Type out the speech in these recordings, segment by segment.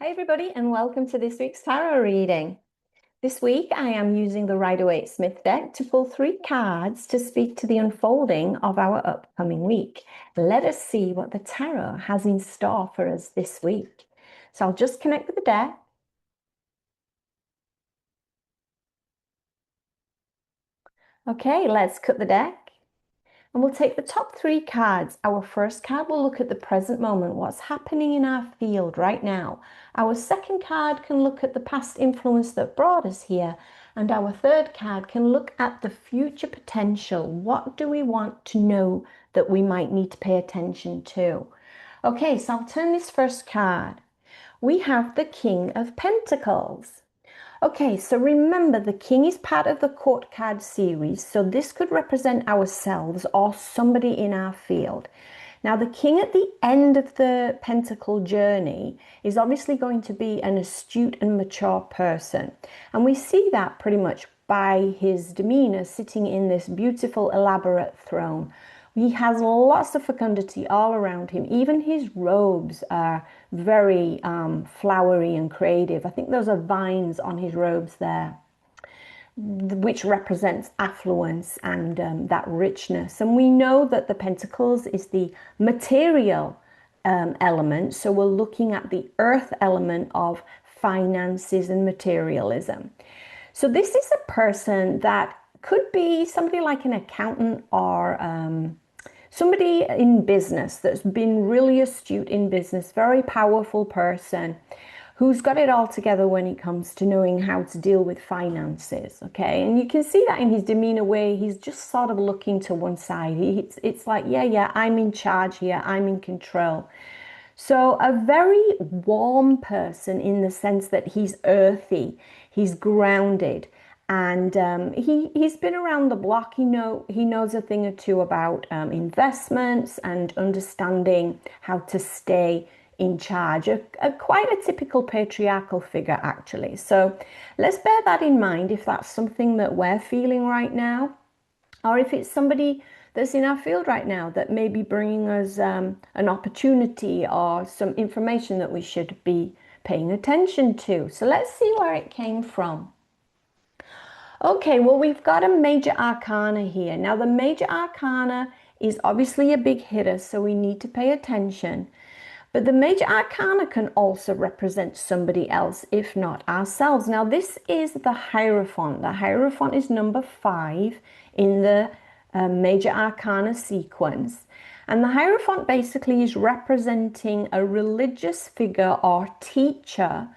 Hi everybody and welcome to this week's tarot reading. This week I am using the Rider Waite Smith deck to pull 3 cards to speak to the unfolding of our upcoming week. Let us see what the tarot has in store for us this week. So I'll just connect with the deck. Okay, let's cut the deck. And we'll take the top 3 cards. Our first card will look at the present moment, what's happening in our field right now. Our second card can look at the past influence that brought us here. And our third card can look at the future potential. What do we want to know that we might need to pay attention to? Okay, so I'll turn this first card. We have the King of Pentacles. Okay, so remember the king is part of the court card series, so this could represent ourselves or somebody in our field. Now, the king at the end of the pentacle journey is obviously going to be an astute and mature person. And we see that pretty much by his demeanor sitting in this beautiful, elaborate throne. He has lots of fecundity all around him. Even his robes are very flowery and creative. I think those are vines on his robes there, which represents affluence and that richness. And we know that the pentacles is the material element. So we're looking at the earth element of finances and materialism. So this is a person that could be somebody like an accountant or somebody in business that's been really astute in business, very powerful person who's got it all together when it comes to knowing how to deal with finances, okay? And you can see that in his demeanor where he's just sort of looking to one side. It's like, yeah, I'm in charge here, I'm in control. So a very warm person in the sense that he's earthy, he's grounded, and he's been around the block. He knows a thing or two about investments and understanding how to stay in charge. Quite a typical patriarchal figure, actually. So let's bear that in mind if that's something that we're feeling right now, or if it's somebody that's in our field right now that may be bringing us an opportunity or some information that we should be paying attention to. So let's see where it came from. Okay, well, we've got a major arcana here. Now, the major arcana is obviously a big hitter, so we need to pay attention. But the major arcana can also represent somebody else, if not ourselves. Now, this is the Hierophant. The Hierophant is number 5 in the major arcana sequence. And the Hierophant basically is representing a religious figure or teacher,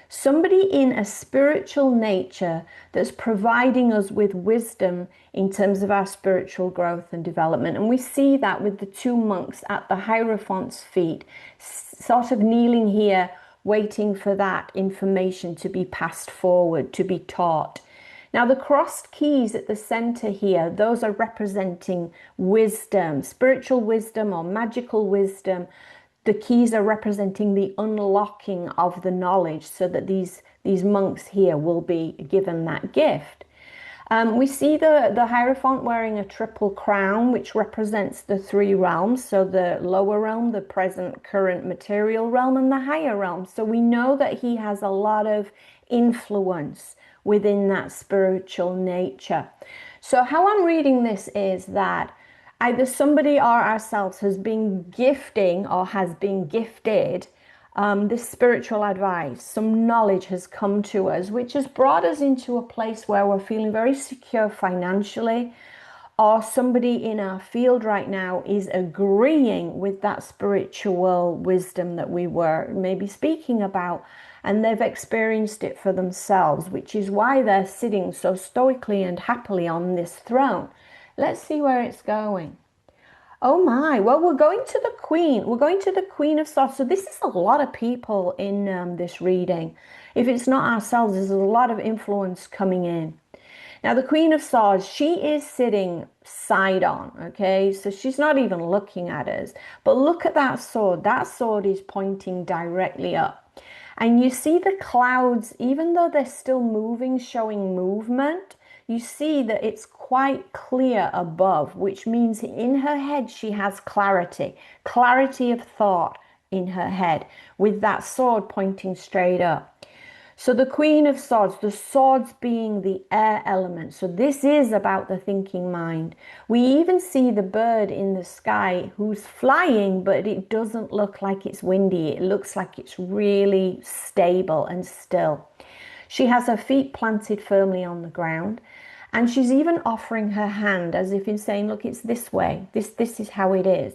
somebody in a spiritual nature that's providing us with wisdom in terms of our spiritual growth and development. And we see that with the 2 monks at the Hierophant's feet, sort of kneeling here, waiting for that information to be passed forward, to be taught. Now, the crossed keys at the center here, those are representing wisdom, spiritual wisdom or magical wisdom. The keys are representing the unlocking of the knowledge so that these monks here will be given that gift. We see the Hierophant wearing a triple crown, which represents the 3 realms. So the lower realm, the present, current material realm, and the higher realm. So we know that he has a lot of influence within that spiritual nature. So how I'm reading this is that either somebody or ourselves has been gifting or has been gifted this spiritual advice. Some knowledge has come to us, which has brought us into a place where we're feeling very secure financially, or somebody in our field right now is agreeing with that spiritual wisdom that we were maybe speaking about, and they've experienced it for themselves, which is why they're sitting so stoically and happily on this throne. Let's see where it's going. Oh my, well, we're going to the Queen. We're going to the Queen of Swords. So this is a lot of people in this reading. If it's not ourselves, there's a lot of influence coming in. Now, the Queen of Swords, she is sitting side on, okay? So she's not even looking at us. But look at that sword. That sword is pointing directly up. And you see the clouds, even though they're still moving, showing movement, you see that it's quite clear above, which means in her head she has clarity of thought, in her head with that sword pointing straight up. So the Queen of Swords, the swords being the air element. So this is about the thinking mind. We even see the bird in the sky who's flying, but it doesn't look like it's windy. It looks like it's really stable and still. She has her feet planted firmly on the ground, and she's even offering her hand as if in saying, look, it's this way. This is how it is.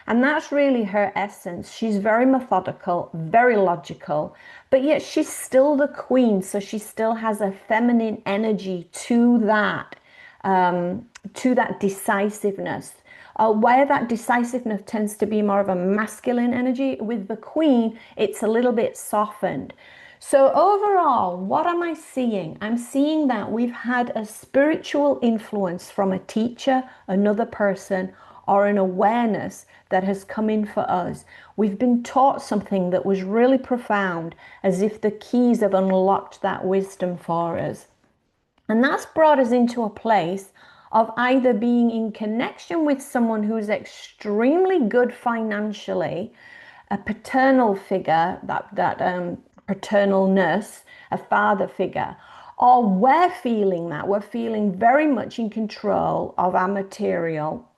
And that's really her essence. She's very methodical, very logical, but yet she's still the queen. So she still has a feminine energy to that decisiveness. Where that decisiveness tends to be more of a masculine energy, with the queen, it's a little bit softened. So overall, what am I seeing? I'm seeing that we've had a spiritual influence from a teacher, another person, or an awareness that has come in for us. We've been taught something that was really profound, as if the keys have unlocked that wisdom for us. And that's brought us into a place of either being in connection with someone who's extremely good financially, a paternal figure, that paternalness, a father figure, or we're feeling that. We're feeling very much in control of our material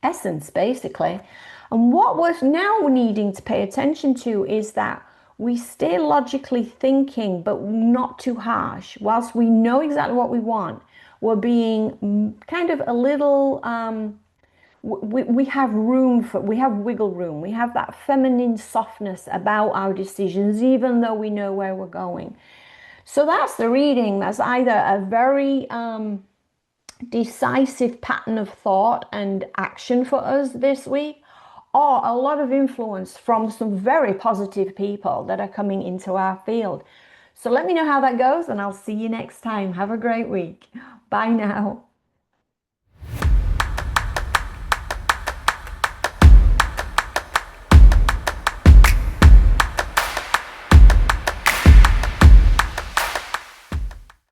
essence, basically. And what we're now needing to pay attention to is that we stay logically thinking, but not too harsh. Whilst we know exactly what we want, we're being kind of a little, we have we have wiggle room. We have that feminine softness about our decisions, even though we know where we're going. So that's the reading. That's either a very decisive pattern of thought and action for us this week, or a lot of influence from some very positive people that are coming into our field. So let me know how that goes, and I'll see you next time. Have a great week. Bye now.